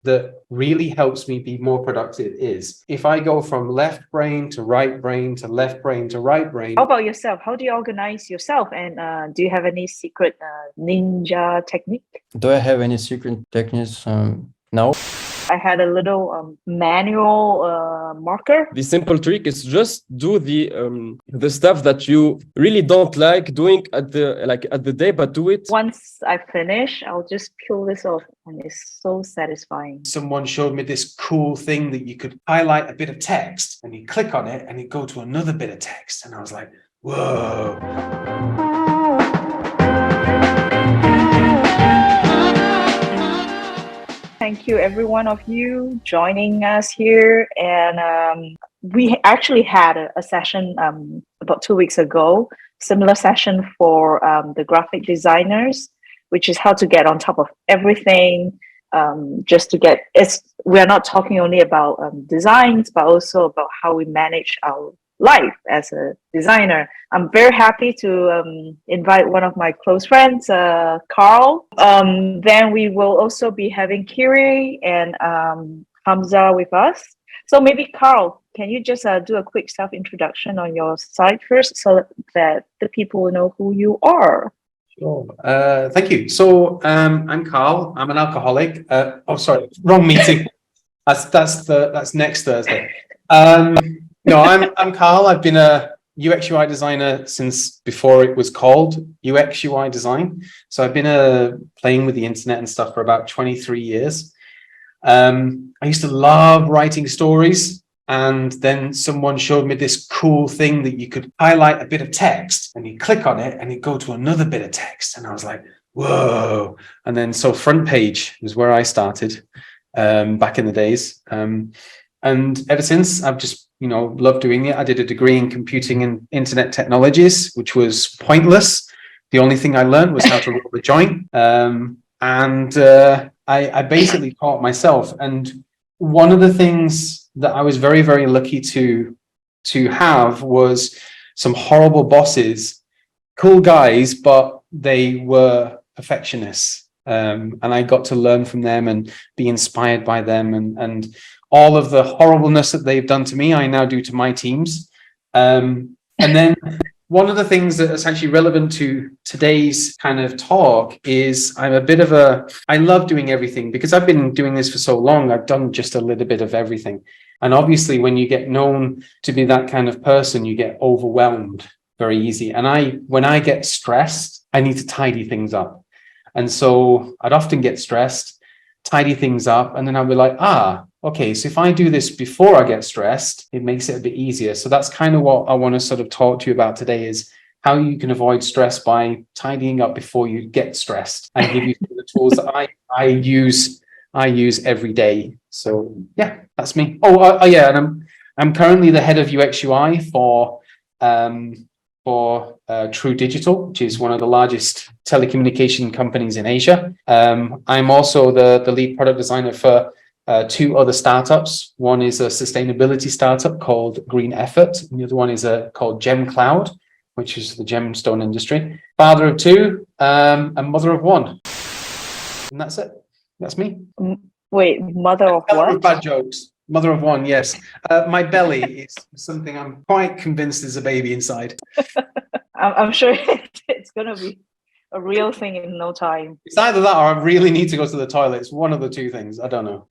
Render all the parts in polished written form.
that really helps me be more productive is if I go from left brain to right brain to left brain to right brain. How about yourself? How do you organize yourself? And do you have any secret ninja technique? Do I have any secret techniques? No. I had a little manual marker. The simple trick is just do the stuff that you really don't like doing at the day, but do it. Once I finish, I'll just peel this off, and it's so satisfying. Someone showed me this cool thing that you could highlight a bit of text and you click on it and you go to another bit of text. And I was like, whoa. Thank you, every one of you joining us here. And we actually had a session about 2 weeks ago, similar session for the graphic designers, which is how to get on top of everything. Just to get, we are not talking only about designs, but also about how we manage our life as a designer. I'm very happy to invite one of my close friends, Carl. Then we will also be having Kyryl and Hamza with us. So maybe Carl, can you just do a quick self-introduction on your side first so that the people will know who you are? Sure. Thank you. So I'm Carl. I'm an alcoholic. Oh, sorry, wrong meeting. That's next Thursday. No, I'm Carl. I've been a UX UI designer since before it was called UX UI design. So I've been playing with the internet and stuff for about 23 years. I used to love writing stories, and then someone showed me this cool thing that you could highlight a bit of text and you click on it and you go to another bit of text. And I was like, whoa. And then so front page was where I started back in the days. And ever since, I've just loved doing it. I did a degree in computing and internet technologies, which was pointless. The only thing I learned was how to roll the joint. I basically taught myself. And one of the things that I was very, very lucky to have was some horrible bosses, cool guys, but they were perfectionists. And I got to learn from them and be inspired by them, and all of the horribleness that they've done to me, I now do to my teams. And then one of the things that is actually relevant to today's kind of talk is I love doing everything because I've been doing this for so long. I've done just a little bit of everything. And obviously when you get known to be that kind of person, you get overwhelmed very easy. And when I get stressed, I need to tidy things up. And so I'd often get stressed, tidy things up, and then I'll be like, okay, so if I do this before I get stressed, it makes it a bit easier. So that's kind of what I want to sort of talk to you about today, is how you can avoid stress by tidying up before you get stressed, and give you some of the tools that I use every day. So yeah, that's me. Yeah, and I'm currently the head of UX UI for True Digital, which is one of the largest telecommunication companies in Asia. I'm also the lead product designer for two other startups. One is a sustainability startup called Green Effort, and the other one is called GemCloud, which is the gemstone industry. Father of two, and mother of one. And that's it. That's me. Wait, mother of what? Bad jokes. Mother of one, yes. My belly is something I'm quite convinced is a baby inside. I'm sure it's going to be a real thing in no time. It's either that or I really need to go to the toilet. It's one of the two things. I don't know.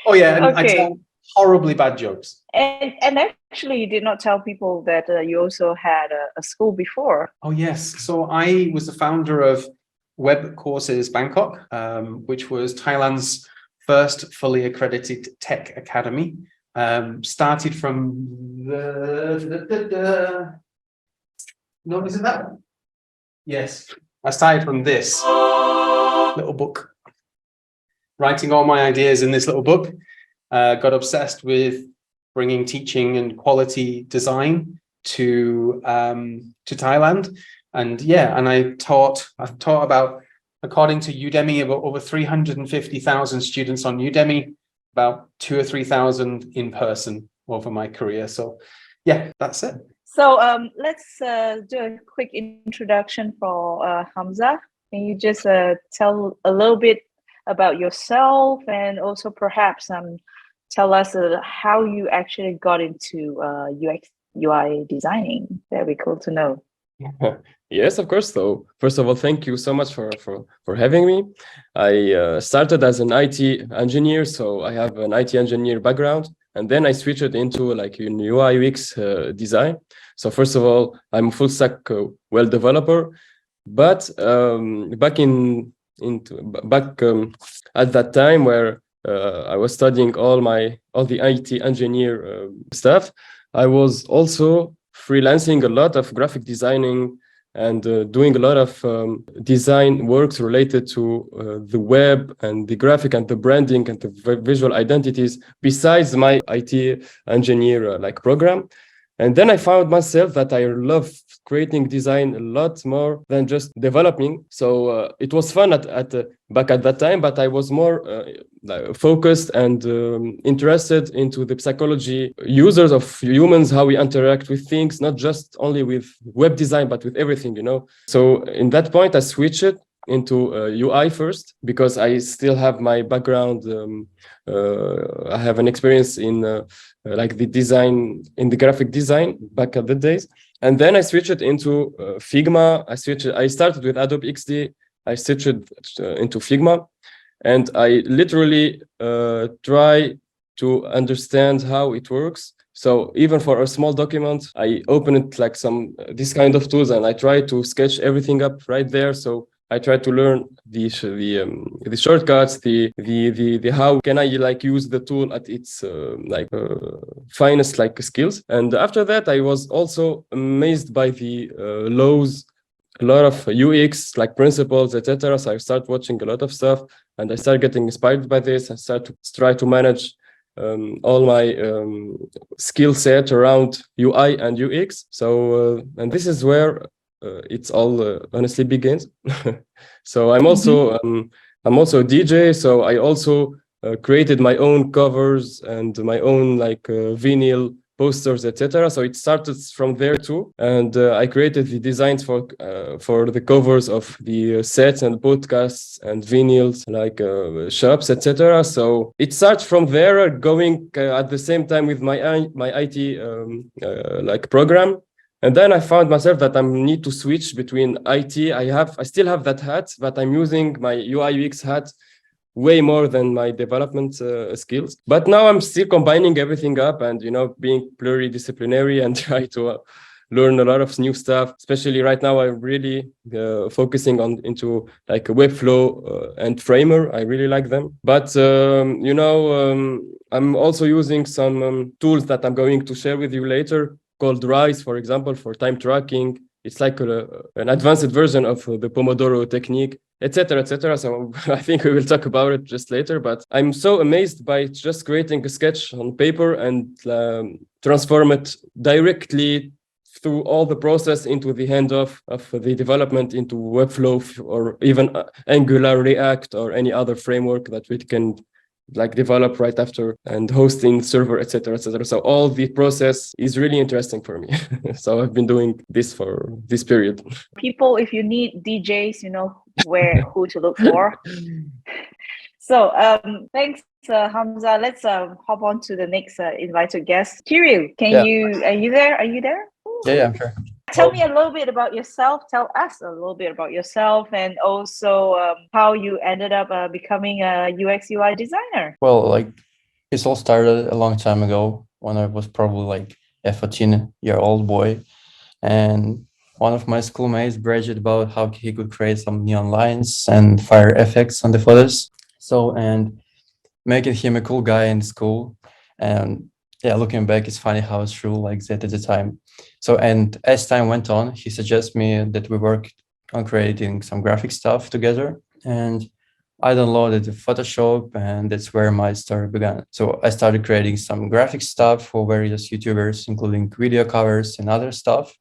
Oh, yeah. And okay. I tell horribly bad jokes. And actually, you did not tell people that you also had a school before. Oh, yes. So I was the founder of Web Courses Bangkok, which was Thailand's first fully accredited tech academy. Started from no, is it that? Yes, I started from this little book, writing all my ideas in this little book. Got obsessed with bringing teaching and quality design to Thailand, and yeah, and I've taught about, according to Udemy, about over 350,000 students on Udemy, about 2,000 or 3,000 in person over my career. So yeah, that's it. So let's do a quick introduction for Hamza. Can you just tell a little bit about yourself, and also perhaps tell us how you actually got into UX UI designing. That'd be cool to know. Yes, of course. So first of all, thank you so much for having me. I started as an IT engineer, so I have an IT engineer background, and then I switched it into like in UI UX design. So first of all, I'm a full stack well developer, but back at that time where I was studying all the IT engineer stuff, I was also freelancing a lot of graphic designing and doing a lot of design works related to the web and the graphic and the branding and the visual identities besides my IT engineer like program. And then I found myself that I love creating design a lot more than just developing. So it was fun back at that time, but I was more focused and interested into the psychology users of humans, how we interact with things, not just only with web design, but with everything, you know. So in that point, I switched it into UI first because I still have my background. I have an experience in like the design, in the graphic design back at the days. And then I switched it into Figma. I started with Adobe XD. I switched into Figma. And I literally try to understand how it works. So even for a small document, I open it like this kind of tools, and I try to sketch everything up right there. So I try to learn the shortcuts, the how can I like use the tool at its finest like skills. And after that, I was also amazed by the laws, a lot of UX like principles, etc. So I started watching a lot of stuff, and I started getting inspired by this. I started to try to manage all my skill set around UI and UX. So and this is where it's all honestly begins. So I'm also a DJ. So I also created my own covers and my own like vinyl posters, etc. So it started from there too, and I created the designs for the covers of the sets and podcasts and vinyls, like shops, etc. So it starts from there, going at the same time with my IT like program. And then I found myself that I need to switch between IT. I still have that hat, but I'm using my UI UX hat way more than my development skills. But now I'm still combining everything up and, you know, being pluridisciplinary and try to learn a lot of new stuff. Especially right now, I'm really focusing into like a Webflow and Framer. I really like them. But, you know, I'm also using some tools that I'm going to share with you later, called Rise, for example, for time tracking. It's like an advanced version of the Pomodoro technique, etc., etc. So I think we will talk about it just later. But I'm so amazed by just creating a sketch on paper and transform it directly through all the process into the handoff of the development into Webflow or even Angular, React, or any other framework that we can like develop right after, and hosting server, etc., etc. So all the process is really interesting for me. So I've been doing this for this period. People, if you need DJs, you know who to look for. So thanks, Hamza. Let's hop on to the next invited guest. Kyryl, are you there? Yeah, I'm sure. Tell me a little bit about yourself. Tell us a little bit about yourself, and also how you ended up becoming a UX UI designer. Well, like it all started a long time ago when I was probably like a 14-year-old boy, and one of my schoolmates bragged about how he could create some neon lines and fire effects on the photos. So, and making him a cool guy in school. And yeah, looking back, it's funny how it's true like that at the time. So, and as time went on, he suggested me that we work on creating some graphic stuff together. And I downloaded Photoshop, and that's where my story began. So I started creating some graphic stuff for various YouTubers, including video covers and other stuff.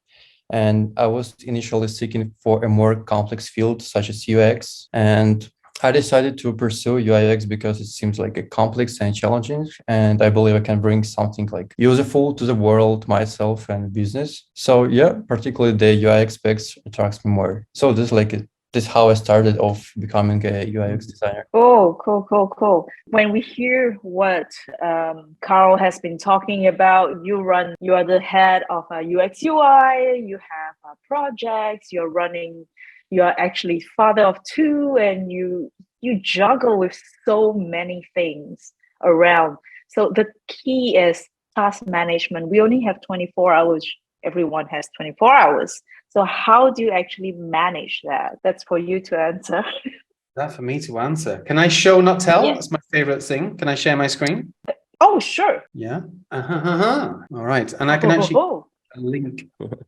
And I was initially seeking for a more complex field such as UX. And I decided to pursue UI UX because it seems like a complex and challenging, and I believe I can bring something like useful to the world, myself, and business. So yeah, particularly the UI aspects attracts me more. So this is like a this is how I started off becoming a UI/UX designer. Oh, cool. When we hear what Kyryl has been talking about, you are the head of a UX UI, you have projects, you are actually father of two, and you juggle with so many things around. So the key is task management. We only have 24 hours. Everyone has 24 hours. So how do you actually manage that? That's for you to answer. That for me to answer. Can I show, not tell? Yeah. That's my favorite thing. Can I share my screen? Oh, sure. Yeah. All right. And I can actually Oh. a link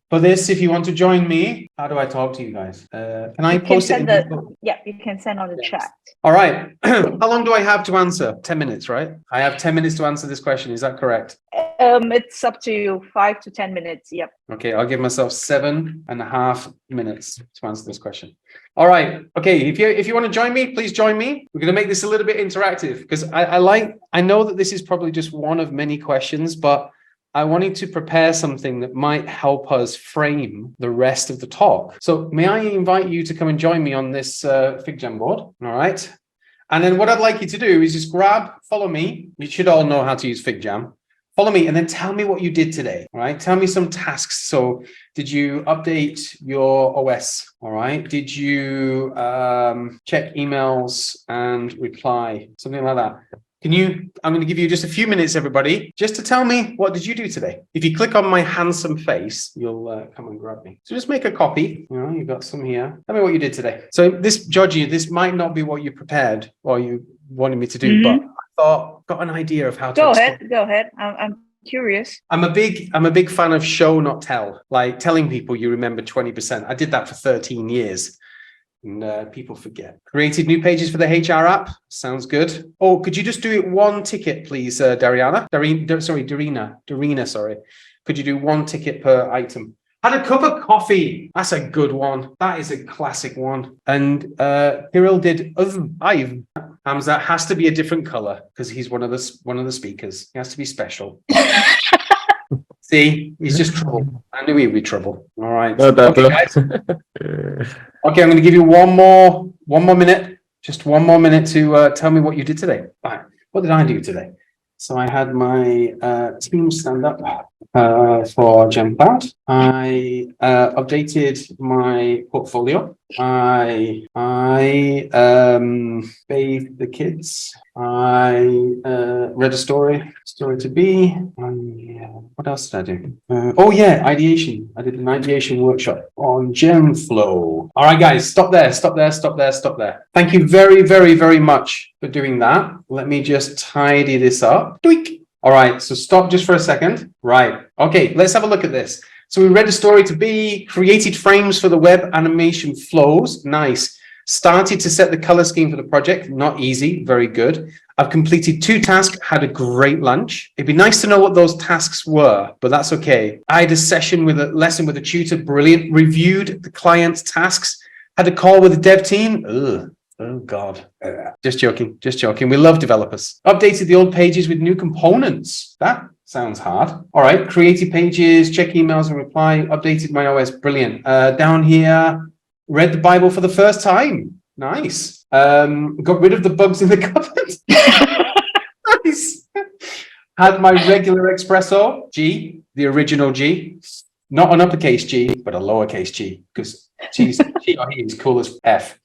for this if you want to join me. How do I talk to you guys? Can I post it? You can send on the chat. All right. How long do I have to answer? 10 minutes, right? I have 10 minutes to answer this question. Is that correct? It's up to you, 5 to 10 minutes. Yep. Okay, I'll give myself 7.5 minutes to answer this question. All right. Okay, if you want to join me, please join me. We're going to make this a little bit interactive because I know that this is probably just one of many questions, but I wanted to prepare something that might help us frame the rest of the talk. So may I invite you to come and join me on this FigJam board? All right. And then what I'd like you to do is just follow me. You should all know how to use FigJam. Follow me and then tell me what you did today. All right. Tell me some tasks. So did you update your OS? All right. Did you check emails and reply? Something like that. I'm going to give you just a few minutes, everybody, just to tell me, what did you do today? If you click on my handsome face, you'll come and grab me. So just make a copy. You've got some here. Tell me what you did today. So Georgie, this might not be what you prepared or you wanted me to do, but I got an idea of how to Go ahead. I'm curious. I'm a big fan of show, not tell, like telling people you remember 20%. I did that for 13 years. And people forget. Created new pages for the HR app. Sounds good. Oh, could you just do it one ticket, please, Darina, sorry. Could you do one ticket per item? Had a cup of coffee. That's a good one. That is a classic one. And Kyryl did Hamza has to be a different color because he's one of the speakers. He has to be special. See, he's just trouble. I knew he'd be trouble. All right. Okay, guys. Okay, I'm going to give you one more minute. Just one more minute to tell me what you did today. All right. What did I do today? So I had my team stand up for GemCloud. I updated my portfolio. I bathed the kids. I read a story to be. What else did I do? Ideation. I did an ideation workshop on GemFlow. All right, guys, stop there. Thank you very, very, very much for doing that. Let me just tidy this up. Tweak. All right, so stop just for a second. Right. Okay, let's have a look at this. So we read a story to be, created frames for the web animation flows. Nice. Started to set the color scheme for the project. Not easy. Very good. I've completed 2 tasks, had a great lunch. It'd be nice to know what those tasks were, but that's okay. I had a lesson with a tutor. Brilliant. Reviewed the client's tasks. Had a call with the dev team. Ugh. Oh, God. Just joking. We love developers. Updated the old pages with new components. That sounds hard. All right. Created pages, check emails and reply. Updated my OS. Brilliant. Down here, read the Bible for the first time. Nice. Got rid of the bugs in the cupboard. Nice. Had my regular espresso, G, the original G. Not an uppercase G, but a lowercase G, because she or he is cool as F.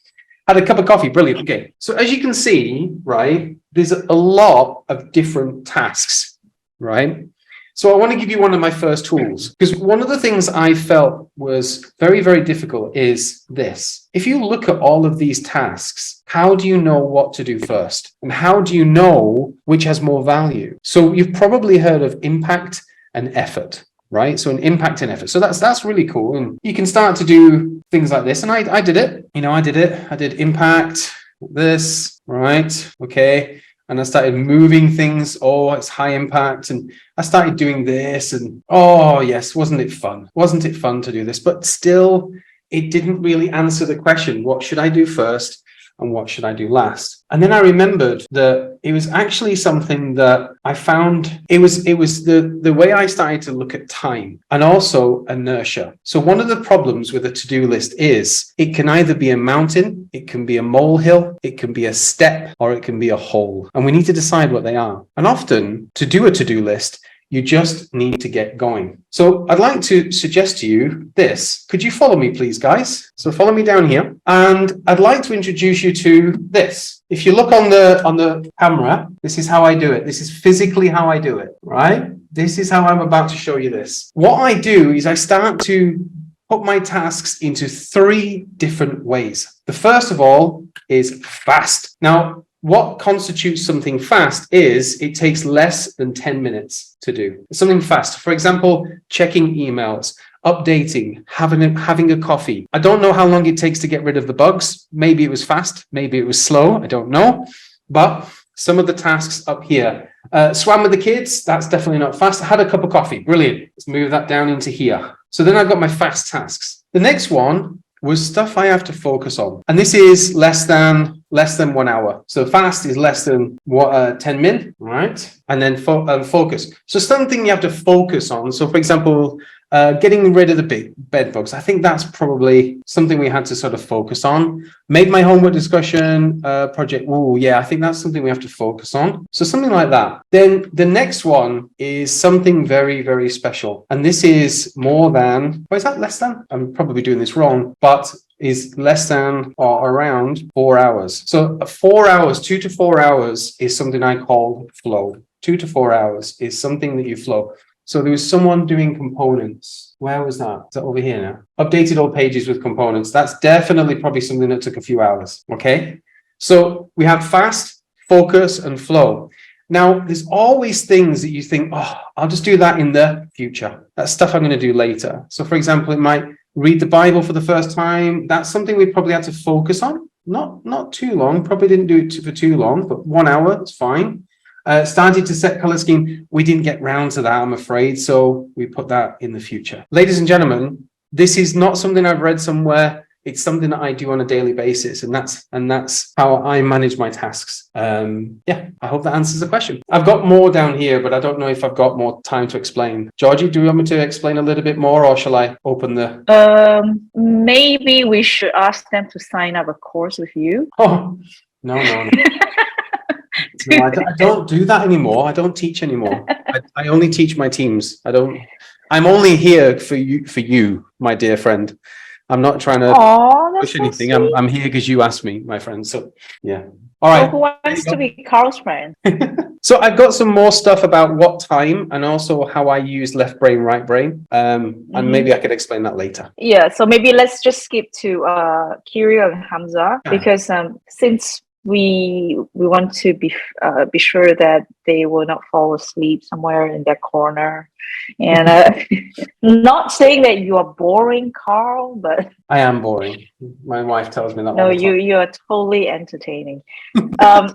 Had a cup of coffee. Brilliant. Okay. So as you can see, right, there's a lot of different tasks, right? So I want to give you one of my first tools, because one of the things I felt was very, very difficult is this. If you look at all of these tasks, how do you know what to do first? And how do you know which has more value? So you've probably heard of impact and effort. Right? So an impact and effort. So that's really cool. And you can start to do things like this. And I did it. I did impact, this, right? Okay. And I started moving things. Oh, it's high impact. And I started doing this. And oh, yes, wasn't it fun? Wasn't it fun to do this? But still, it didn't really answer the question. What should I do first? and what should I do last? And then I remembered that it was actually something that I found, it was the way I started to look at time and also inertia. So one of the problems with a to-do list is it can either be a mountain, it can be a molehill, it can be a step, or it can be a hole. And we need to decide what they are. And often to do a to-do list, you just need to get going. So I'd like to suggest to you this. Could you follow me, please, guys? So follow me down here. And I'd like to introduce you to this. If you look on the camera, this is how I do it. This is physically how I do it, right? This is how I'm about to show you this. What I do is I start to put my tasks into 3 different ways. The first of all is fast. Now, what constitutes something fast is it takes less than 10 minutes to do. Something fast. For example, checking emails, updating, having a coffee. I don't know how long it takes to get rid of the bugs. Maybe it was fast, maybe it was slow, I don't know. But some of the tasks up here. Swam with the kids, that's definitely not fast. I had a cup of coffee, brilliant. Let's move that down into here. So then I've got my fast tasks. The next one was stuff I have to focus on. And this is less than 1 hour. So fast is less than 10 min, right? And then focus. So something you have to focus on. So for example, getting rid of the big bed bugs. I think that's probably something we had to sort of focus on. Made my homework discussion project. Oh yeah, I think that's something we have to focus on. So something like that. Then the next one is something very, very special. And this is more than, is that less than? I'm probably doing this wrong, but is less than or around 4 hours. So 4 hours, 2 to 4 hours is something I call flow. 2 to 4 hours is something that you flow. So there was someone doing components. Where was that? Is that over here now? Updated all pages with components. That's definitely probably something that took a few hours. Okay. So we have fast, focus, and flow. Now, there's always things that you think, oh, I'll just do that in the future. That's stuff I'm going to do later. So for example, it might read the Bible for the first time. That's something we probably had to focus on. Not too long. Probably didn't do it for too long, but 1 hour, it's fine. Started to set color scheme. We didn't get round to that, I'm afraid. So we put that in the future. Ladies and gentlemen, this is not something I've read somewhere. It's something that I do on a daily basis. And that's how I manage my tasks. Yeah, I hope that answers the question. I've got more down here, but I don't know if I've got more time to explain. Georgie, do you want me to explain a little bit more, or shall I open the... Maybe we should ask them to sign up a course with you. Oh, no. No, I don't do that anymore. I don't teach anymore. I only teach my teams. I'm only here for you, my dear friend. I'm not trying to push anything. So I'm here because you asked me, my friend. So yeah. All right. So who wants to be Carl's friend? So I've got some more stuff about what time and also how I use left brain, right brain. And maybe I could explain that later. Yeah. So maybe let's just skip to Kyryl and Hamza, because since we want to be sure that they will not fall asleep somewhere in that corner. And not saying that you are boring, Carl, but I am boring. My wife tells me that. No, you are totally entertaining.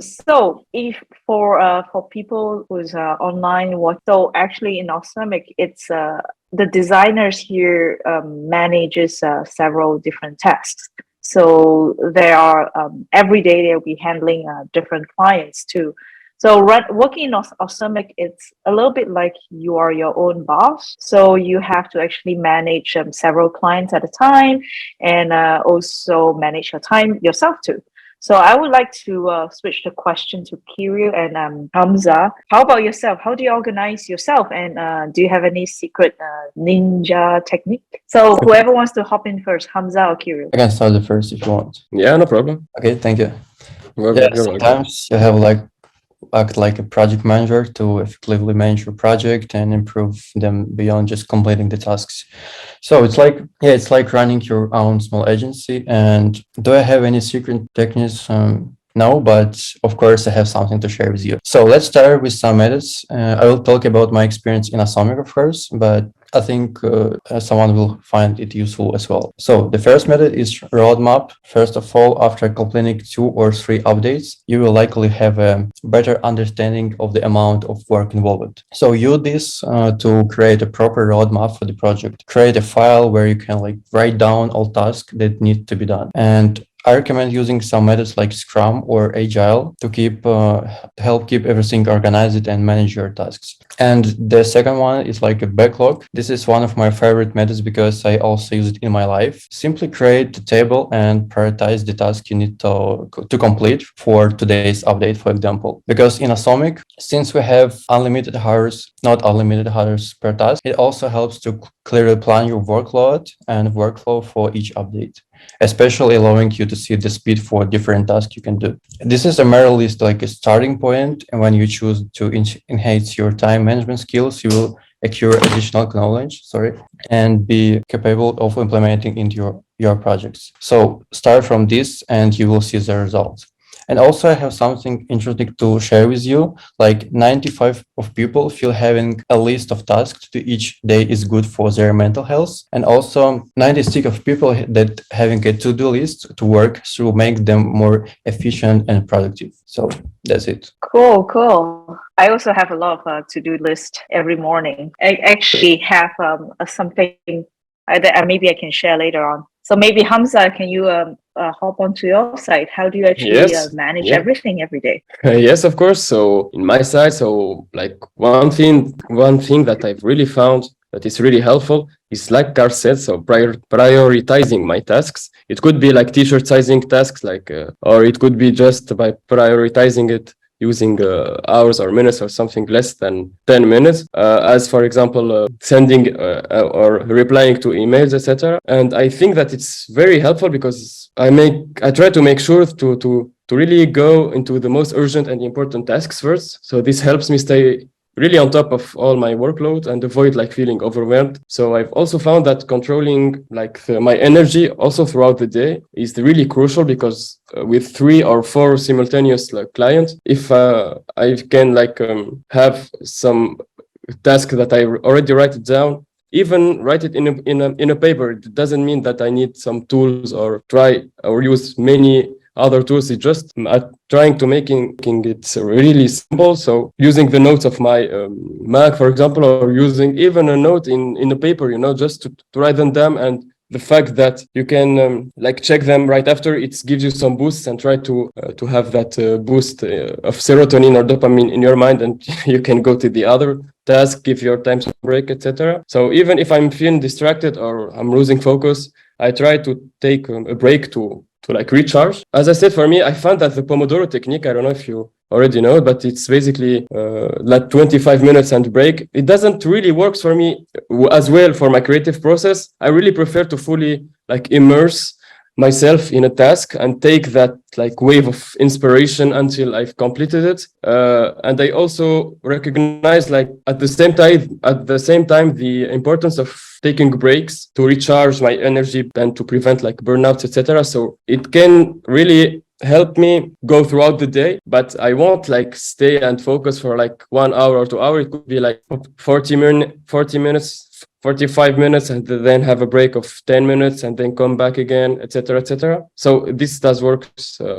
So if for people who's online, so actually in Awesomic, it's the designers here manages several different tasks. So there are every day they'll be handling different clients too. So working in Awesomic, it's a little bit like you are your own boss. So you have to actually manage several clients at a time, and also manage your time yourself too. So I would like to switch the question to Kyryl and Hamza. How about yourself? How do you organize yourself? And do you have any secret ninja technique? So whoever wants to hop in first, Hamza or Kyryl? I can start the first if you want. Yeah, no problem. Okay, thank you. You're Sometimes you have act like a project manager to effectively manage your project and improve them beyond just completing the tasks. So it's like running your own small agency. And do I have any secret techniques? No, but of course I have something to share with you. So let's start with some methods. I will talk about my experience in Awesomic, of course, but I think someone will find it useful as well. So the first method is roadmap. First of all, after completing 2 or 3 updates, you will likely have a better understanding of the amount of work involved. So use this to create a proper roadmap for the project. Create a file where you can write down all tasks that need to be done. And I recommend using some methods like Scrum or Agile to help keep everything organized and manage your tasks. And the second one is like a backlog. This is one of my favorite methods because I also use it in my life. Simply create a table and prioritize the task you need to complete for today's update, for example. Because in Awesomic, since we have not unlimited hours per task, it also helps to clearly plan your workload and workflow for each update, especially allowing you to see the speed for different tasks you can do. This is a mere list, like a starting point, and when you choose to enhance your time management skills, you will acquire additional knowledge, and be capable of implementing into your projects. So start from this and you will see the results. And also I have something interesting to share with you. Like 95% of people feel having a list of tasks to each day is good for their mental health. And also 96% of people that having a to-do list to work through make them more efficient and productive. So that's it. Cool. I also have a lot of to-do list every morning. I actually have something that maybe I can share later on. So maybe Hamza, can you hop onto your site? How do you actually manage everything every day? Yes, of course. So in my side, so like one thing that I've really found that is really helpful is, like Carl said, so prioritizing my tasks. It could be like t-shirt sizing tasks, or it could be just by prioritizing it using hours or minutes or something less than 10 minutes, as for example, sending or replying to emails, etc. And I think that it's very helpful because I try to make sure to really go into the most urgent and important tasks first. So this helps me stay really on top of all my workload and avoid like feeling overwhelmed. So I've also found that controlling my energy also throughout the day is really crucial, because with 3 or 4 simultaneous clients, if I can have some task that I already write it down, even write it in a paper, it doesn't mean that I need some tools or try or use many other tools. It's just trying to making it really simple. So using the notes of my Mac, for example, or using even a note in a paper, just to write them down. And the fact that you can check them right after, it gives you some boosts, and try to have that boost of serotonin or dopamine in your mind, and you can go to the other task, give your time some break, etc. So even if I'm feeling distracted or I'm losing focus, I try to take a break to recharge. As I said, for me, I found that the Pomodoro technique, I don't know if you already know, but it's basically 25 minutes and break. It doesn't really work for me as well for my creative process. I really prefer to fully immerse myself in a task and take that wave of inspiration until I've completed it. And I also recognize at the same time the importance of taking breaks to recharge my energy and to prevent burnouts, etc. So it can really help me go throughout the day, but I won't stay and focus for 1 hour or 2 hours. It could be 40 minutes, 45 minutes, and then have a break of 10 minutes and then come back again, etc., etc. So this does work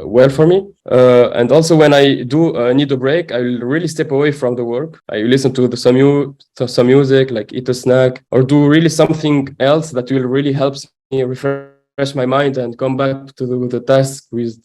well for me. And also when I do need a break, I will really step away from the work. I listen to some music, eat a snack, or do really something else that will really help me refresh my mind and come back to the task with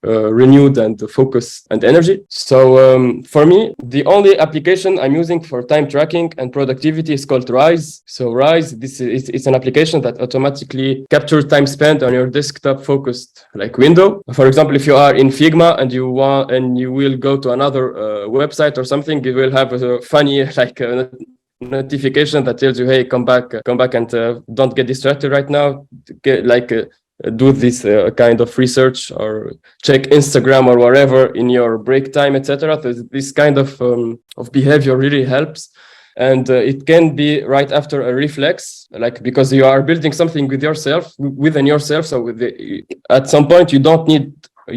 renewed and focus and energy. So for me, the only application I'm using for time tracking and productivity is called Rise. So Rise, it's an application that automatically captures time spent on your desktop focused window. For example, if you are in Figma and you will go to another website or something, it will have a funny notification that tells you, hey, come back and don't get distracted right now. Do this kind of research or check Instagram or whatever in your break time, etc. This kind of behavior really helps. And it can be right after a reflex, because you are building something within yourself. So at some point you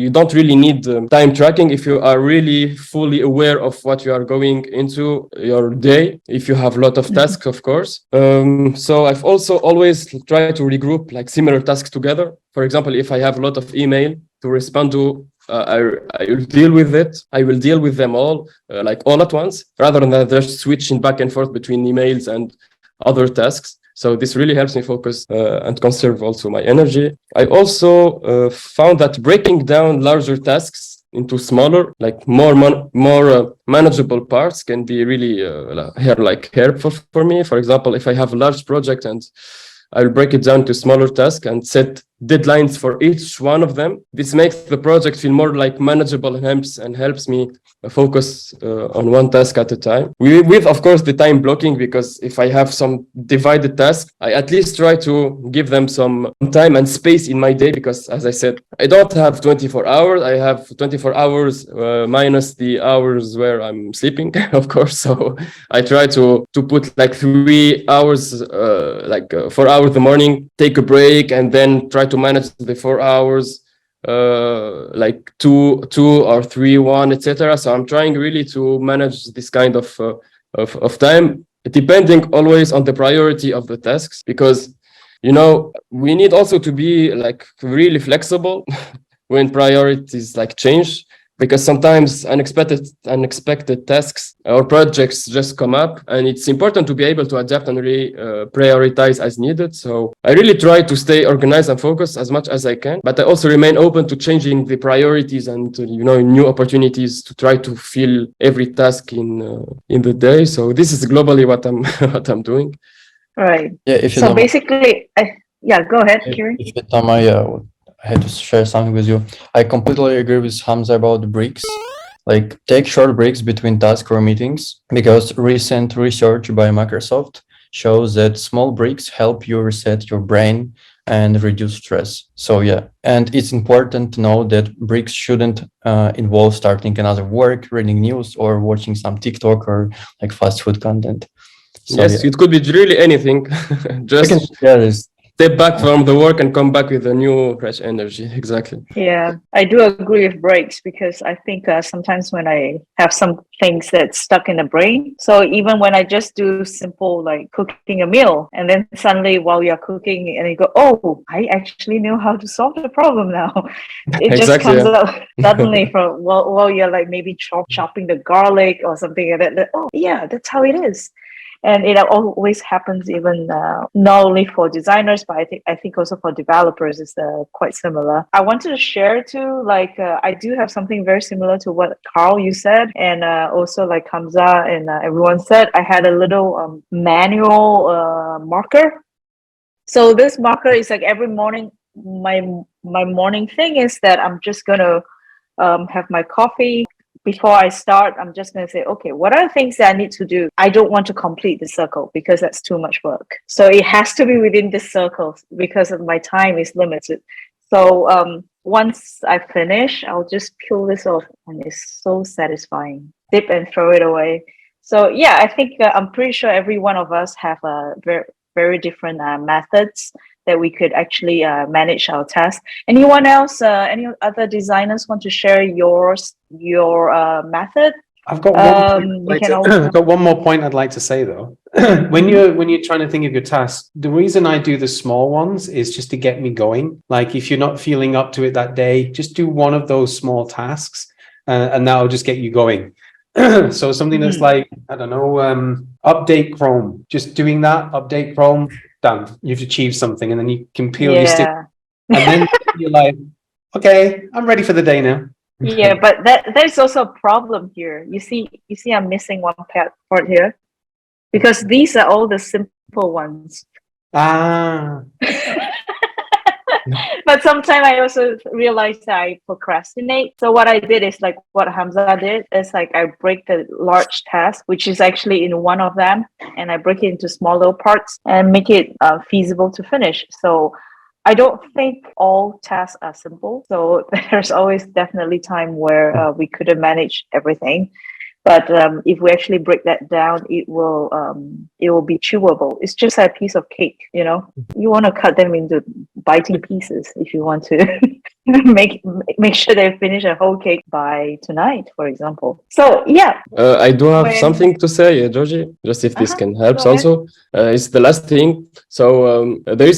don't really need time tracking if you are really fully aware of what you are going into your day, if you have a lot of tasks, of course. So I've also always tried to regroup similar tasks together. For example, if I have a lot of email to respond to, I will deal with it. I will deal with them all all at once, rather than just switching back and forth between emails and other tasks. So this really helps me focus and conserve also my energy. I also found that breaking down larger tasks into smaller, like more manageable parts can be really helpful for me. For example, if I have a large project and I'll break it down to smaller tasks and set deadlines for each one of them. This makes the project feel more like manageable and helps me focus on one task at a time. With, of course, the time blocking, because if I have some divided tasks, I at least try to give them some time and space in my day, because as I said, I don't have 24 hours. I have 24 hours minus the hours where I'm sleeping, of course. So I try to put like 3 hours, 4 hours in the morning, take a break, and then try to manage the 4 hours, like two or 3, 1, etc. So I'm trying really to manage this kind of time, depending always on the priority of the tasks, because we need also to be like really flexible when priorities like change, because sometimes unexpected tasks or projects just come up, and it's important to be able to adapt and really prioritize as needed. So I really try to stay organized and focused as much as I can, but I also remain open to changing the priorities and new opportunities to try to fill every task in the day. So this is globally what I'm what I'm doing. Right. Yeah. So basically, go ahead, Kyryl. If you don't mind, I had to share something with you. I completely agree with Hamza about the breaks. Like, take short breaks between tasks or meetings, because recent research by Microsoft shows that small breaks help you reset your brain and reduce stress. So yeah, and it's important to know that breaks shouldn't involve starting another work, reading news, or watching some TikTok or like fast food content. So, yes, yeah. it could be really anything. Just step back from the work and come back with a new fresh energy. Exactly. Yeah, I do agree with breaks, because I think sometimes when I have some things that's stuck in the brain, so even when I just do simple like cooking a meal, and then suddenly while you're cooking and you go, oh, I actually know how to solve the problem now. It just comes out suddenly from while you're like maybe chopping the garlic or something like that. Oh yeah, that's how it is. And it always happens, even not only for designers, but I think also for developers is quite similar. I wanted to share too, like I do have something very similar to what Carl you said, and also like Hamza and everyone said. I had a little manual marker. So this marker is like every morning. My morning thing is that I'm just gonna have my coffee. Before I start, I'm just going to say, okay, what are the things that I need to do? I don't want to complete the circle because that's too much work. So it has to be within this circle because of my time is limited. So once I finish, I'll just peel this off, and it's so satisfying. Dip and throw it away. So yeah, I think I'm pretty sure every one of us have very, very different methods that we could actually manage our tasks. Anyone else, any other designers want to share your method? I've got I've got one more point I'd like to say though. when you're trying to think of your tasks, the reason I do the small ones is just to get me going. Like if you're not feeling up to it that day, just do one of those small tasks, and that'll just get you going. So something that's like, I don't know, update Chrome. Just doing that, update Chrome, done. You've achieved something, and then you can peel your stick, and then you're like, okay, I'm ready for the day now. Yeah, but there's also a problem here. You see, I'm missing one part here, because these are all the simple ones. But sometimes I also realize that I procrastinate. So what I did is like what Hamza did. Is like I break the large task, which is actually in one of them, and I break it into smaller parts and make it feasible to finish. So I don't think all tasks are simple. So there's always definitely time where we couldn't manage everything. But if we actually break that down, it will be chewable. It's just a piece of cake, You want to cut them into biting pieces if you want to make sure they finish a whole cake by tonight, for example. So yeah. I do have something to say, Georgie, just if this can help also. It's the last thing. So there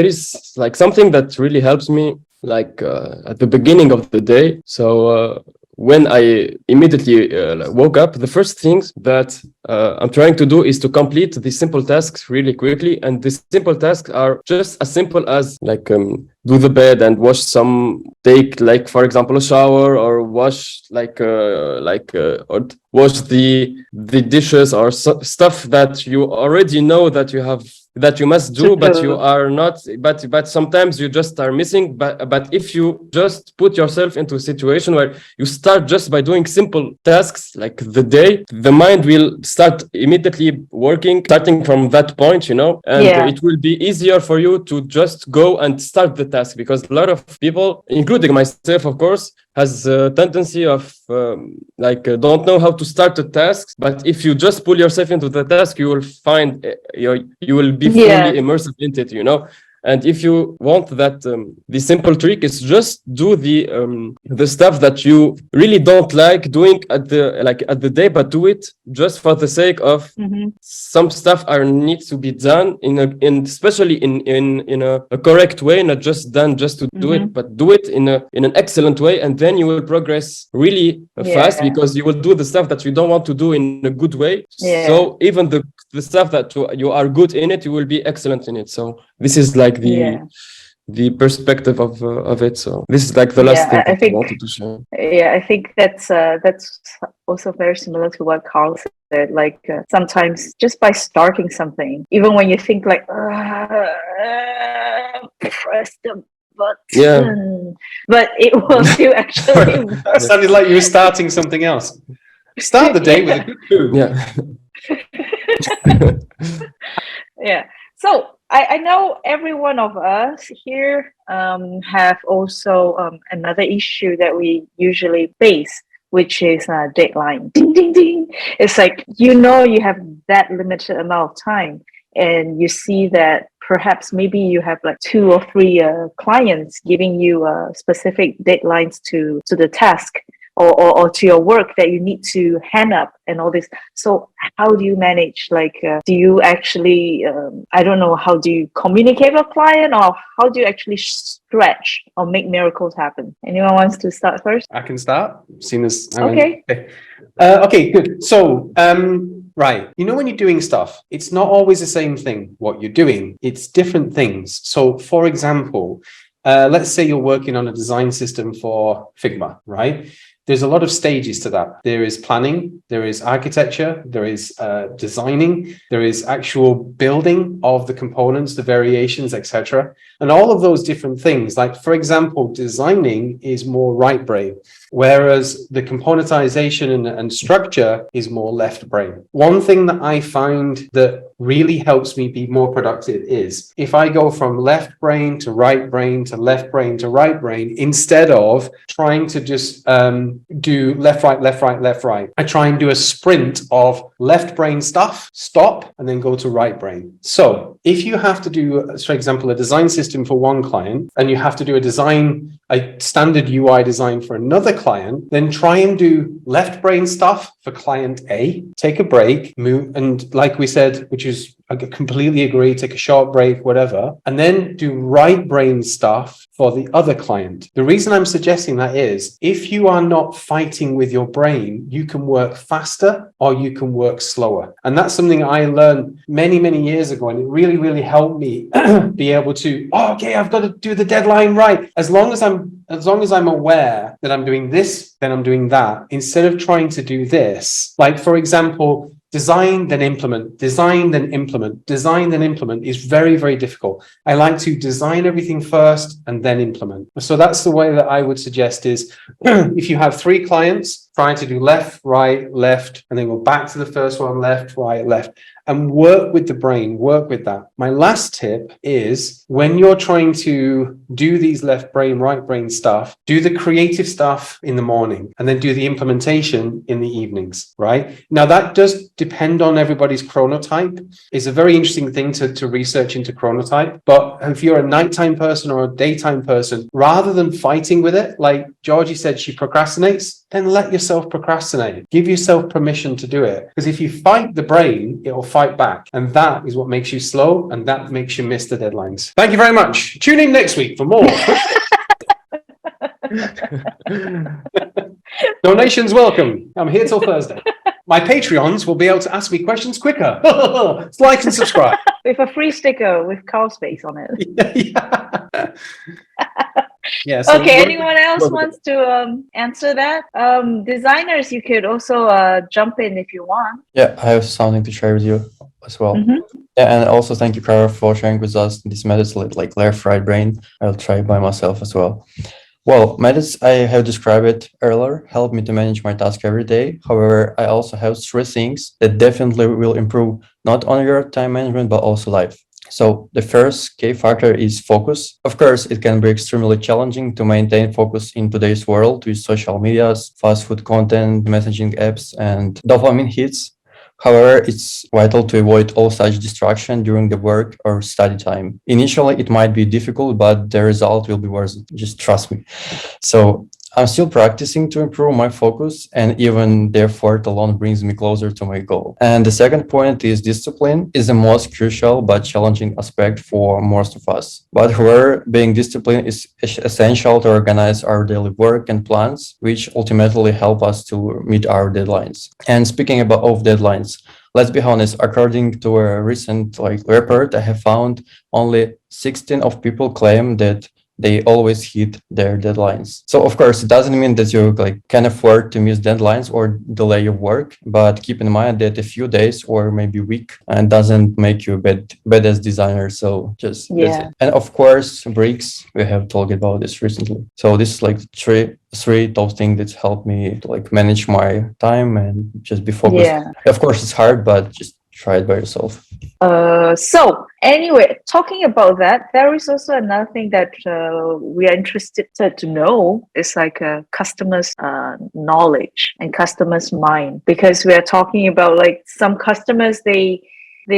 is like something that really helps me, like at the beginning of the day. So when I immediately woke up, the first things that I'm trying to do is to complete the simple tasks really quickly. And the simple tasks are just as simple as like do the bed and wash take like, for example, a shower, or wash or wash the dishes, or stuff that you already know that you must do, but you are not, but sometimes you just are missing. But if you just put yourself into a situation where you start just by doing simple tasks like the day, the mind will start immediately working, starting from that point, and it will be easier for you to just go and start the task, because a lot of people, including myself, of course, has a tendency of don't know how to start a task. But if you just pull yourself into the task, you will find you will be fully immersive into it, And if you want that, the simple trick is just do the stuff that you really don't like doing at the day, but do it just for the sake of some stuff needs to be done especially in a correct way, not just done just to do it, but do it in an excellent way, and then you will progress really fast, because you will do the stuff that you don't want to do in a good way. So even the stuff that you are good in it, you will be excellent in it. So this is like the perspective of it. So this is like the last thing I wanted to share. Yeah, I think that's also very similar to what Carl said. Like sometimes just by starting something, even when you think like press the button, but it will still actually work. It sounded like you were starting something else. Start the day with a good food. Yeah. So I know every one of us here have also another issue that we usually face, which is deadline. Ding, ding, ding. It's like, you have that limited amount of time, and you see that perhaps maybe you have like 2 or 3 clients giving you specific deadlines to the task. Or to your work that you need to hand up and all this. So how do you manage? Like, do you actually, I don't know, how do you communicate with a client, or how do you actually stretch or make miracles happen? Anyone wants to start first? I can start, seeing as Okay. Okay, good. So, right. When you're doing stuff, it's not always the same thing what you're doing. It's different things. So, for example, let's say you're working on a design system for Figma, right? There's a lot of stages to that. There is planning, there is architecture, there is designing, there is actual building of the components, the variations, etc. And all of those different things, like for example, designing is more right brain, whereas the componentization and structure is more left brain. One thing that I find that really helps me be more productive is if I go from left brain to right brain to left brain to right brain, instead of trying to just do left, right, left, right, left, right, I try and do a sprint of left brain stuff, stop, and then go to right brain. So if you have to do, for example, a design system for one client, and you have to do a standard UI design for another client, then try and do left brain stuff for client A, take a break, move, and like we said, which is, I completely agree, take a short break, whatever, and then do right brain stuff for the other client. The reason I'm suggesting that is if you are not fighting with your brain, you can work faster or you can work slower. And that's something I learned many, many years ago. And it really, really helped me be able to, okay, I've got to do the deadline right. As long as I'm aware that I'm doing this, then I'm doing that, instead of trying to do this. Like, for example, design, then implement, design, then implement, design, then implement is very, very difficult. I like to design everything first and then implement. So that's the way that I would suggest is if you have 3 clients, try to do left, right, left, and then go back to the first one, left, right, left, and work with the brain, work with that. My last tip is when you're trying to do these left brain, right brain stuff, do the creative stuff in the morning and then do the implementation in the evenings, right? Now that does depend on everybody's chronotype. It's a very interesting thing to research into chronotype, but if you're a nighttime person or a daytime person, rather than fighting with it, like Georgie said, she procrastinates, then let yourself procrastinate. Give yourself permission to do it. Because if you fight the brain, it will fight back. And that is what makes you slow, and that makes you miss the deadlines. Thank you very much. Tune in next week for more. Donations welcome. I'm here till Thursday. My Patreons will be able to ask me questions quicker. Like and subscribe. With a free sticker with Carl's face on it. Yeah. Yeah, so Okay, anyone else wants to answer that? Designers, you could also jump in if you want. Yeah, I have something to share with you as well. Mhm. Yeah, and also thank you, Kyryl, for sharing with us these methods like left, right brain. I'll try by myself as well. Well, methods I have described earlier help me to manage my task every day. However, I also have 3 things that definitely will improve not only your time management, but also life. So the first key factor is focus. Of course, it can be extremely challenging to maintain focus in today's world with social medias, fast food content, messaging apps, and dopamine hits. However, it's vital to avoid all such distraction during the work or study time. Initially, it might be difficult, but the result will be worth it. Just trust me. So I'm still practicing to improve my focus, and even the effort alone brings me closer to my goal. And the second point is discipline is the most crucial but challenging aspect for most of us. But however, being disciplined is essential to organize our daily work and plans, which ultimately help us to meet our deadlines. And speaking of deadlines, let's be honest, according to a recent report, I have found only 16 of people claim that they always hit their deadlines. So of course, it doesn't mean that you can afford to miss deadlines or delay your work, but keep in mind that a few days or maybe week and doesn't make you bad as designer. So just that's it. And of course, breaks. We have talked about this recently. So this is three top things that help me to manage my time and just be focused. Yeah. Of course, it's hard, but just try it by yourself. So anyway, talking about that, there is also another thing that we are interested to know is customers' knowledge and customers' mind, because we are talking about some customers, they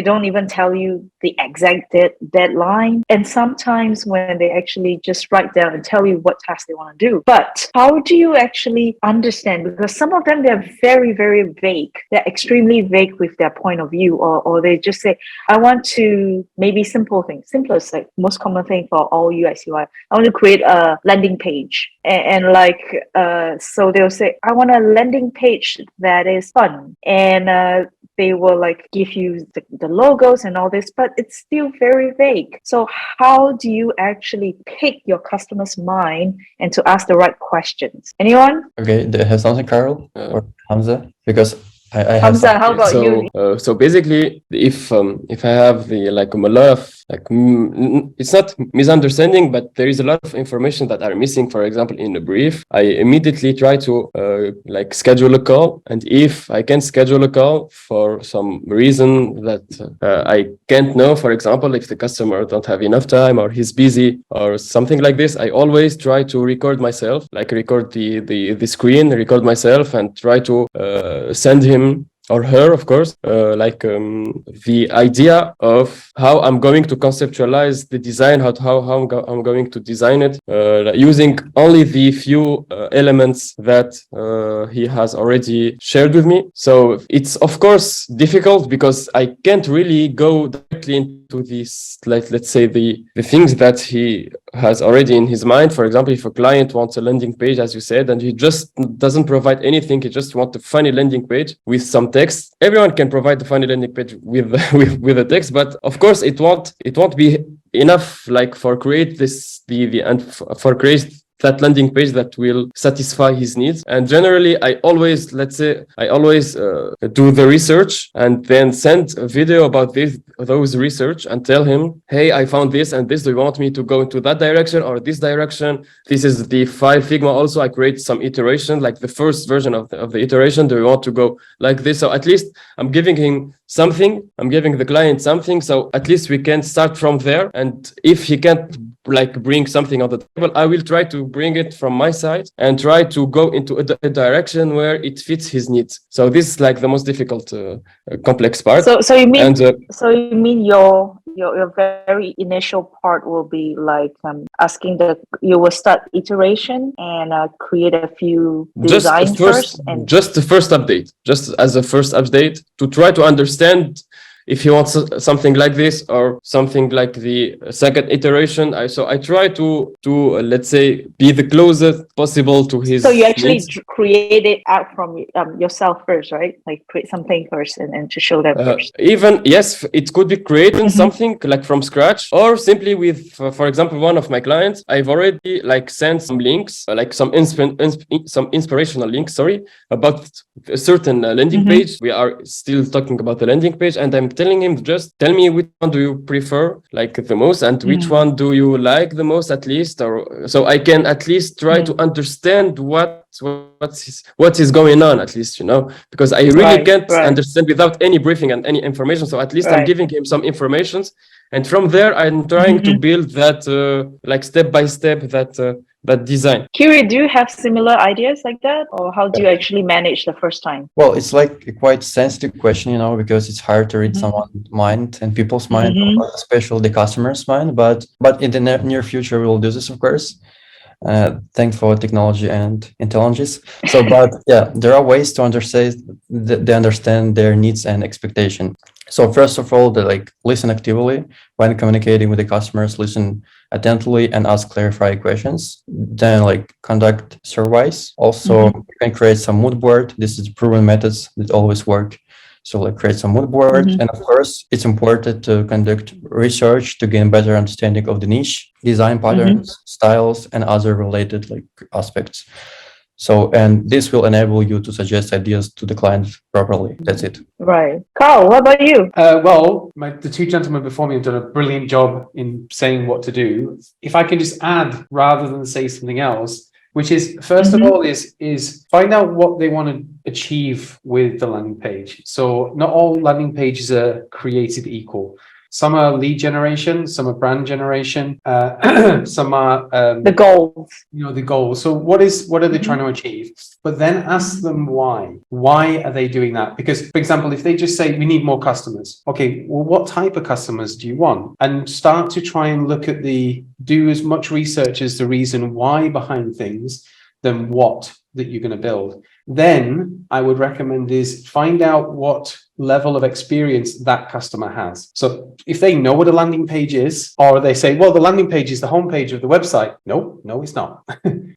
don't even tell you the exact deadline. And sometimes when they actually just write down and tell you what task they want to do. But how do you actually understand? Because some of them, they're very, very vague. They're extremely vague with their point of view, or they just say, I want to, maybe simple things, simplest, most common thing for all UX UI. I want to create a landing page. So they'll say, I want a landing page that is fun. And they will give you the logos and all this, but it's still very vague. So how do you actually pick your customer's mind and to ask the right questions? Anyone? Okay, do you have something, Kyryl or Hamza? Because I have Hamza, how about you? So basically, if I have a lot of it's not misunderstanding, but there is a lot of information that are missing. For example, in the brief, I immediately try to schedule a call, and if I can schedule a call for some reason that I can't know, for example, if the customer don't have enough time or he's busy or something like this, I always try to record myself, record the screen, record myself, and try to send him or her, of course, the idea of how I'm going to conceptualize the design, how I'm going to design it, using only the few elements that he has already shared with me. So it's, of course, difficult because I can't really go directly into these, let's say, the things that he has already in his mind. For example, if a client wants a landing page, as you said, and he just doesn't provide anything, he just wants a funny landing page with some text. Everyone can provide the funny landing page with the text, but of course it won't be enough for create that landing page that will satisfy his needs. And generally, I always do the research and then send a video about those research and tell him, hey, I found this and this. Do you want me to go into that direction or this direction? This is the file Figma. Also, I create some iteration, the first version of the iteration. Do you want to go like this? So at least I'm giving him something. I'm giving the client something. So at least we can start from there. And if he can't bring something on the table, I will try to bring it from my side and try to go into a direction where it fits his needs. So this is the most difficult, complex part. So you mean your very initial part will be asking you will start iteration and create a few designs first, and just the first update, just as a first update to try to understand if he wants something like this or something like the second iteration. I try to let's say be the closest possible to his So you actually needs. create it out from yourself first, right? Like create something first and to show them first. Even yes, it could be creating something like from scratch, or simply with, for example, one of my clients, I've already like sent some links, like some inspirational links, sorry, about a certain landing page. We are still talking about the landing page, and I'm telling him, just tell me which one do you prefer like the most, and which one do you like the most at least, or so I can at least try to understand what is going on, at least, because I really can't understand without any briefing and any information. So at least I'm giving him some informations, and from there I'm trying to build that like step by step that design. Kyryl, do you have similar ideas like that, or how do you actually manage the first time? Well, it's like a quite sensitive question, because it's hard to read someone's mind and people's mind, especially the customer's mind. But in the near future, we will do this, of course. Thanks for technology and intelligence. So, but yeah, there are ways to understand their needs and expectation. So first of all, they like listen actively when communicating with the customers, listen attentively and ask clarifying questions. Then like conduct surveys. Also, you can create some mood board. This is proven methods that always work. So like create some mood board. And of course, it's important to conduct research to gain better understanding of the niche, design patterns, styles, and other related like aspects. So, and this will enable you to suggest ideas to the client properly. That's it. Right. Carl, what about you? Well, the two gentlemen before me have done a brilliant job in saying what to do. If I can just add, rather than say something else, which is, first of all, is find out what they want to achieve with the landing page. So not all landing pages are created equal. Some are lead generation, some are brand generation, some are the goals. The goals. So what are they trying to achieve? But then ask them why. Why are they doing that? Because, for example, if they just say we need more customers, okay, well, what type of customers do you want? And start to try and look at do as much research as the reason why behind things than what that you're going to build. Then I would recommend is find out what level of experience that customer has. So if they know what a landing page is, or they say, well, the landing page is the homepage of the website. No, it's not.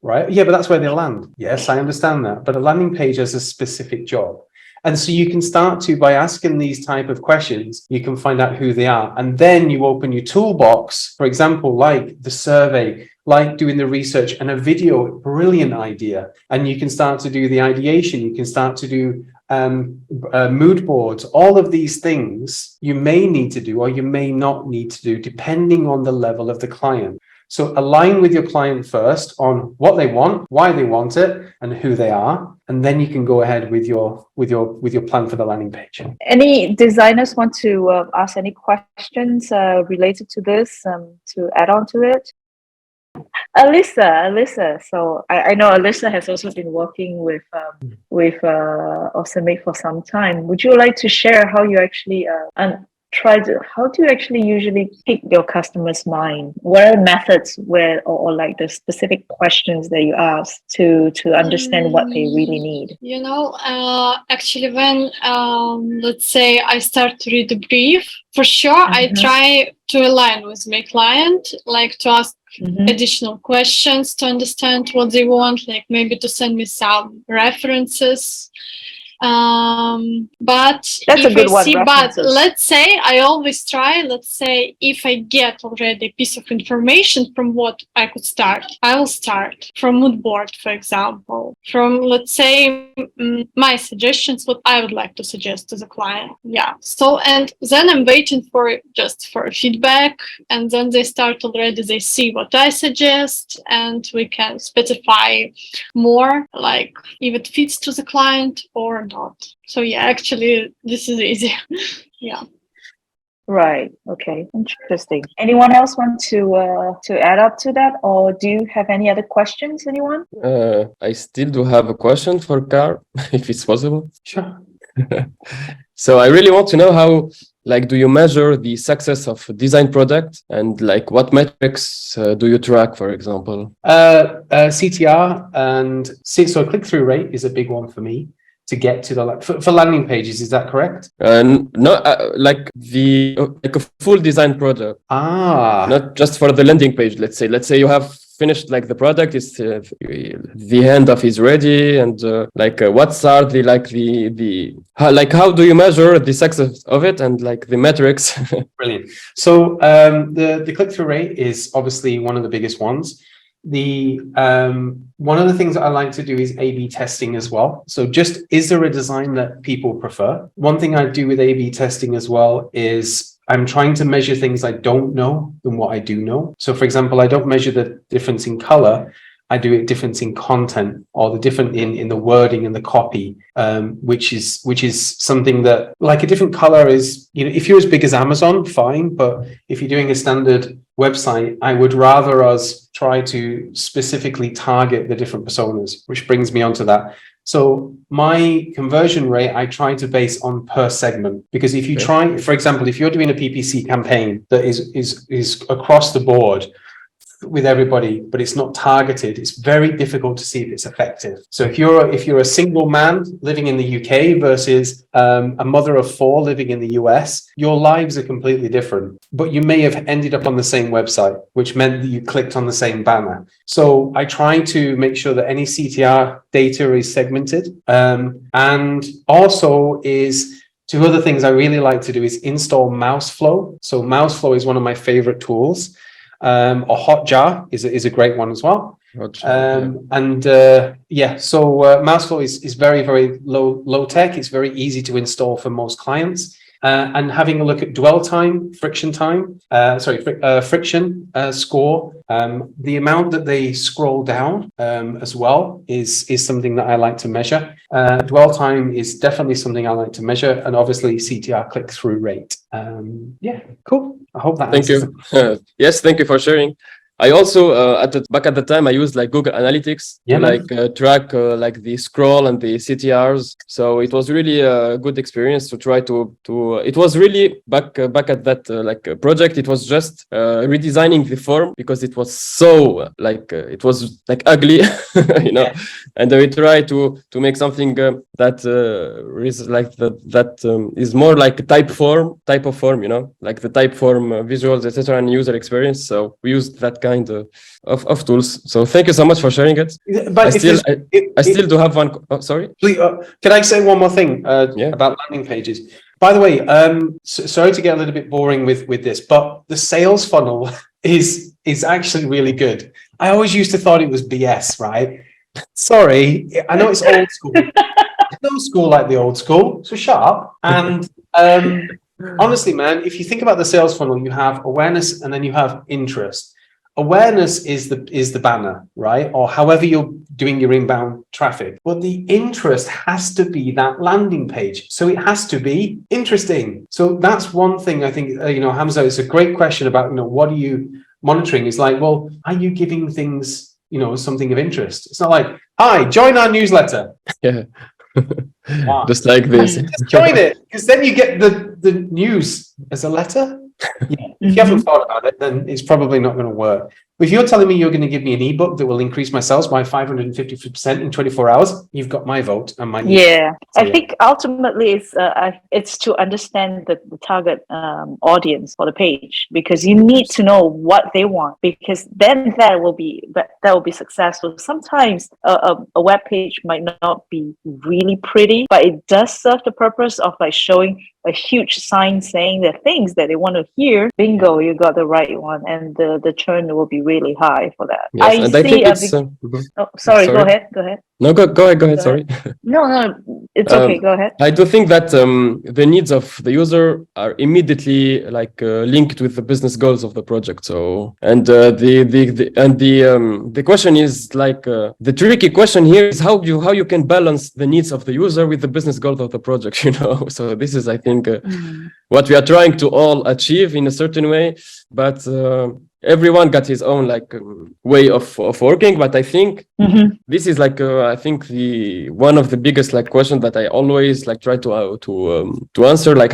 Right? Yeah, but that's where they land. Yes, I understand that. But a landing page has a specific job. And so you can start to, by asking these type of questions, you can find out who they are. And then you open your toolbox, for example, like the survey, like doing the research and a video, brilliant idea. And you can start to do the ideation. You can start to do mood boards. All of these things you may need to do, or you may not need to do, depending on the level of the client. So align with your client first on what they want, why they want it, and who they are, and then you can go ahead with your plan for the landing page. Any designers want to ask any questions related to this to add on to it? Alyssa. So I know Alyssa has also been working with Awesomic for some time. Would you like to share how you actually how do you actually usually pick your customer's mind? What are the methods or like the specific questions that you ask to understand what they really need? Actually, when let's say I start to read the brief, for sure I try to align with my client, like to ask additional questions to understand what they want, like maybe to send me some references. But that's a good one. But let's say I always try, if I get already a piece of information from what I could start, I will start from mood board, for example, from, let's say, my suggestions, what I would like to suggest to the client. Yeah. So, and then I'm waiting for feedback, and then they see what I suggest, and we can specify more, like if it fits to the client or not. So yeah, actually this is easy. Yeah. Right. Okay. Interesting. Anyone else want to add up to that, or do you have any other questions? Anyone? I still do have a question for Carl, if it's possible. Sure. So I really want to know how, like, do you measure the success of a design product, and like what metrics do you track, for example? CTR and so click-through rate is a big one for me. to get to the for landing pages. Is that correct? No, like like a full design product. Not just for the landing page. Let's say you have finished like the product is the handoff is ready, and what are how do you measure the success of it and like the metrics? Brilliant. So the click-through rate is obviously one of the biggest ones. One of the things that I like to do is A/B testing as well. So just, is there a design that people prefer? One thing I do with A/B testing as well is I'm trying to measure things I don't know than what I do know. So for example, I don't measure the difference in color. I do it difference in content, or the different in the wording and the copy, which is something that, like, a different color is, if you're as big as Amazon, fine. But if you're doing a standard website, I would rather us try to specifically target the different personas, which brings me on to that. So my conversion rate, I try to base on per segment, because if you try, for example, if you're doing a PPC campaign that is across the board with everybody, but it's not targeted, it's very difficult to see if it's effective. So if you're a single man living in the UK versus a mother of 4 living in the US, your lives are completely different, but you may have ended up on the same website, which meant that you clicked on the same banner. So I try to make sure that any CTR data is segmented, and also is 2 other things I really like to do is install Mouseflow. So Mouseflow is one of my favorite tools. Or Hotjar is a great one as well. So Mouseflow is very, very low tech. It's very easy to install for most clients. And having a look at dwell time, friction score, the amount that they scroll down as well is something that I like to measure. Dwell time is definitely something I like to measure, and obviously CTR click-through rate. Cool. I hope that answers. Thank you. Yes, thank you for sharing. I also back at the time I used like Google Analytics to track like the scroll and the CTRs. So it was really a good experience to try to. It was really back at that project. It was just redesigning the form because it was so it was like ugly, And we try to make something that is like that is more like a type of form, like the type form visuals, etc., and user experience. So we used that kind of tools. So thank you so much for sharing it. But I still do have one. Oh, sorry. Please, can I say one more thing about landing pages? By the way, sorry to get a little bit boring with this, but the sales funnel is actually really good. I always used to thought it was BS, right? Sorry, I know it's old school. No school like the old school, so shut up. And honestly, man, if you think about the sales funnel, you have awareness and then you have interest. Awareness is the banner, right? Or however you're doing your inbound traffic. But the interest has to be that landing page. So it has to be interesting. So that's one thing I think, Hamza, it's a great question about, what are you monitoring? Is like, well, are you giving things, something of interest? It's not like, hi, join our newsletter. Yeah. Wow. Just like this. Just join it, because then you get the news as a letter. Yeah. If you haven't thought about it, then it's probably not going to work. But if you're telling me you're going to give me an ebook that will increase my sales by 550% in 24 hours, you've got my vote and my ebook. I think ultimately it's to understand the target audience for the page, because you need to know what they want, because then that will be successful. Sometimes a web page might not be really pretty, but it does serve the purpose of like showing a huge sign saying the things that they want to hear. Bingo, you got the right one, and the churn will be really high for that. Yes, I think it's. Sorry, go ahead. No, go ahead. Sorry. No, it's okay. Go ahead. I do think that the needs of the user are immediately linked with the business goals of the project. So, and the question is like the tricky question here is how you can balance the needs of the user with the business goals of the project. So this is, I think, what we are trying to all achieve in a certain way, but. everyone got his own like way of working. But I think this is like I think the one of the biggest like questions that I always like try to answer, like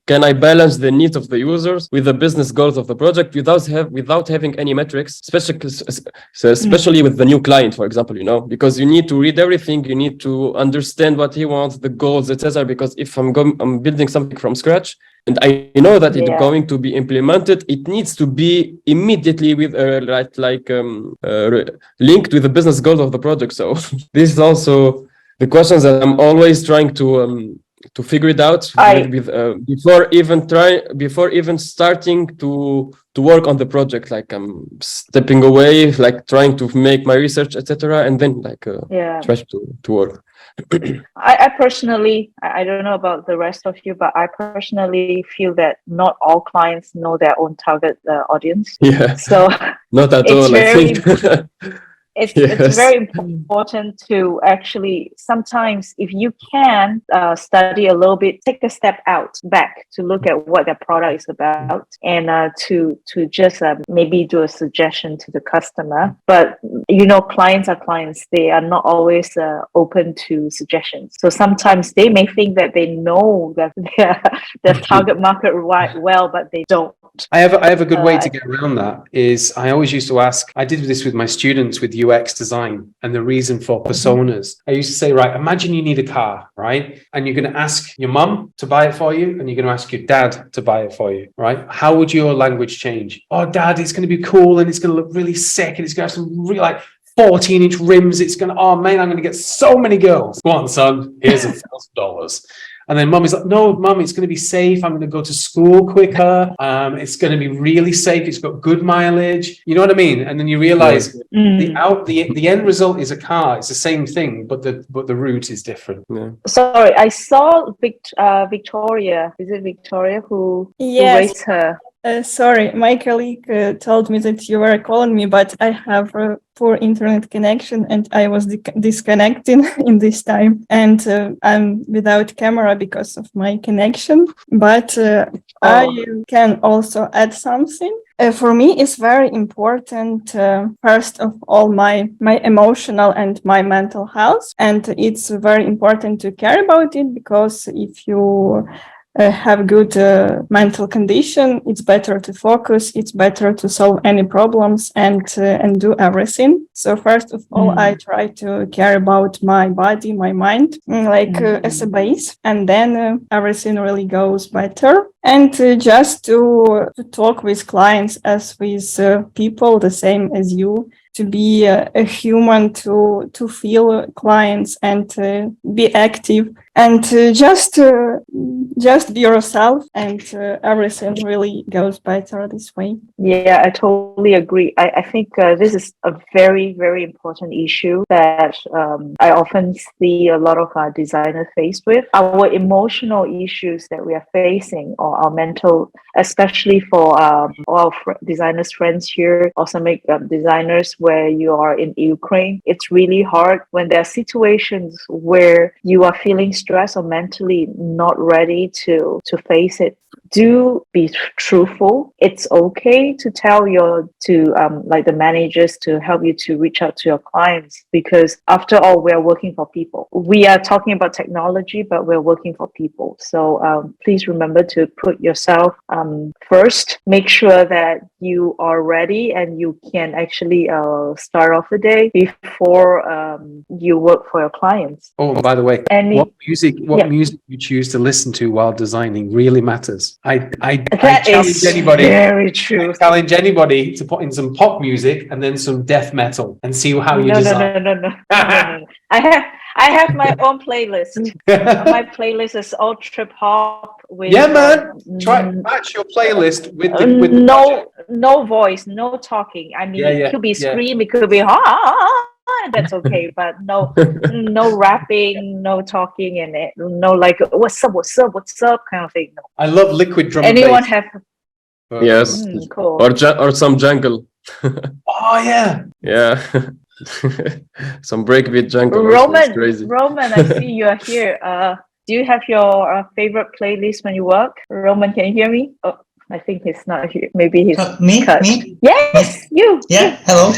can I balance the needs of the users with the business goals of the project without having any metrics, especially with the new client, for example, because you need to read everything, you need to understand what he wants, the goals, etc. Because if I'm building something from scratch and I know that it's going to be implemented, it needs to be immediately with linked with the business goals of the project. So this is also the questions that I'm always trying to figure it out before even starting to work on the project. Like I'm stepping away, like trying to make my research, etc., and then like try to work. I personally, I don't know about the rest of you, but I personally feel that not all clients know their own target audience. Yeah. So not at all, I think. It's very important to actually, sometimes if you can study a little bit, take a step back to look at what the product is about, and to just maybe do a suggestion to the customer. But clients are clients, they are not always open to suggestions. So sometimes they may think that they know that their target market well, but they don't. I have a good way to get around that. Is I always used to ask, I did this with my students with UX design and the reason for personas. I used to say, right, imagine you need a car, right? And you're going to ask your mum to buy it for you, and you're going to ask your dad to buy it for you, right? How would your language change? Oh, dad, it's going to be cool and it's going to look really sick and it's going to have some really 14-inch rims. It's going to, oh man, I'm going to get so many girls. Go on, son, here's $1,000. And then mum is like, no, mum, it's going to be safe. I'm going to go to school quicker. It's going to be really safe. It's got good mileage. You know what I mean? And then you realize the end result is a car. It's the same thing, but the route is different. Yeah. Sorry, I saw Victoria. Is it Victoria who raised her? Sorry, my colleague told me that you were calling me, but I have a poor internet connection and I was disconnecting in this time. And I'm without camera because of my connection. But I can also add something. For me, it's very important, first of all, my emotional and my mental health. And it's very important to care about it, because if you have good mental condition, it's better to focus, it's better to solve any problems and do everything. So first of all, I try to care about my body, my mind, as a base, and then everything really goes better. And just to talk with clients as with people the same as you, to be a human, to feel clients and be active, and just be yourself, and everything really goes better this way. Yeah, I totally agree. I think this is a very, very important issue that I often see a lot of our designers faced with. Our emotional issues that we are facing, or our mental, especially for all our designers friends here, Awesomic designers, where you are in Ukraine, it's really hard when there are situations where you are feeling stressed or mentally not ready to face it. Do be truthful. It's okay to tell the managers to help you to reach out to your clients, because after all, we are working for people. We are talking about technology, but we're working for people. So please remember to put yourself first. Make sure that you are ready and you can actually start off the day before you work for your clients. Oh, by the way, what music you choose to listen to while designing really matters. I challenge anybody. Very true. I challenge anybody to put in some pop music and then some death metal and see how you design. No. I have my own playlist. My playlist is all trip hop with. Yeah, man. Try match your playlist with no voice, no talking. I mean, it could be scream, it could be that's okay, but no rapping, no talking, and no what's up kind of thing. No. I love liquid drum. Anyone bass. have? Yes, cool. Or some jungle. Oh yeah. Yeah. Some breakbeat jungle. Roman, I see you are here. Do you have your favorite playlist when you work? Roman, can you hear me? Oh, I think he's not here. Maybe he's Me? cut. Me? Yes, you. Yeah. Hello.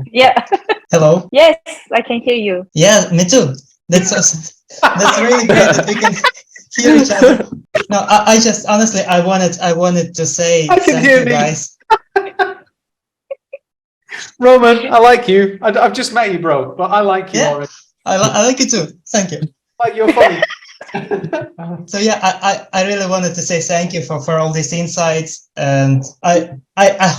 Yeah. Hello. Yes, I can hear you. Yeah, me too. That's awesome. That's really great that we can hear each other. No, I just honestly, I wanted to say I can thank hear you me. guys. Roman, I like you. I've just met you, bro, but I like you Yeah. already. I like it too. Thank you. Like you're funny. So yeah, I really wanted to say thank you for all these insights, and I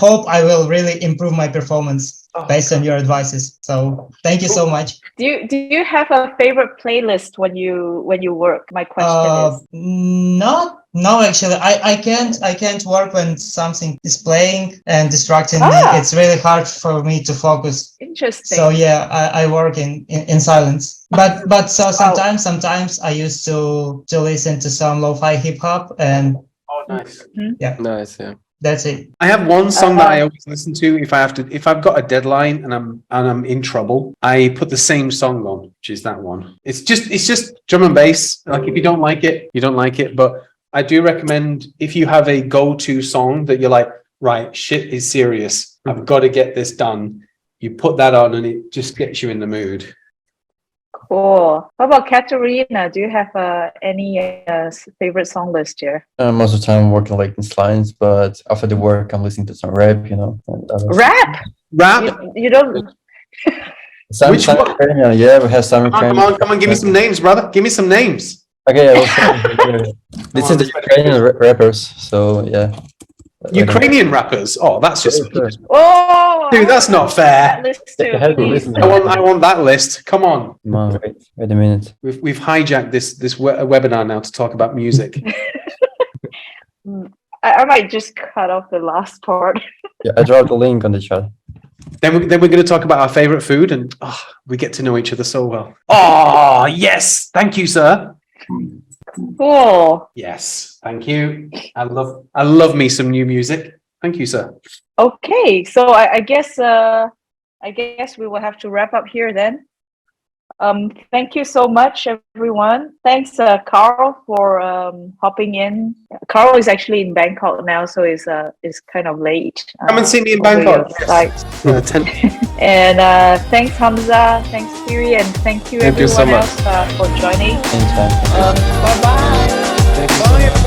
hope I will really improve my performance based on your advices. So thank you so much. Do you have a favorite playlist when you work? My question is. No, actually, I can't work when something is playing and distracting me. It's really hard for me to focus. Interesting. So yeah, I work in silence. But so sometimes I used to listen to some lo-fi hip hop, and Nice. yeah, Nice, yeah. that's it. I have one song that I always listen to if I've got a deadline and I'm in trouble. I put the same song on, which is that one. It's just drum and bass. Like if you don't like it, you don't like it. But I do recommend if you have a go-to song that you're like, right, shit is serious. I've got to get this done. You put that on and it just gets you in the mood. Cool. How about Katerina? Do you have any favorite song list here? Most of the time I'm working like in slides, but after the work I'm listening to some rap, you know. Rap? Rap? You don't. Some Which one? Ukrainian, yeah, we have some Ukrainian. Come on, give me some names, brother. Give me some names. Okay, I will say this is the Ukrainian rappers, so yeah. Ukrainian rappers. Oh, that's just Oh, dude, that's not fair. that list too, Yeah, please. I want that list. Come on. Come on, wait a minute. We've hijacked this webinar now to talk about music. I might just cut off the last part. Yeah, I dropped the link on the chat. Then we're going to talk about our favorite food, and we get to know each other so well. Oh, yes. Thank you, sir. Cool. Yes, thank you. I love me some new music. Thank you, sir. Okay, so I guess we will have to wrap up here then. Thank you so much, everyone. Thanks, Carl, for hopping in. Carl is actually in Bangkok now, so it's kind of late. Come and see me in over Bangkok. your site. And thanks, Hamza. Thanks, Kyryl, and thank you Thank you so everyone much. else for joining. Anytime. Bye-bye. Thank you so much.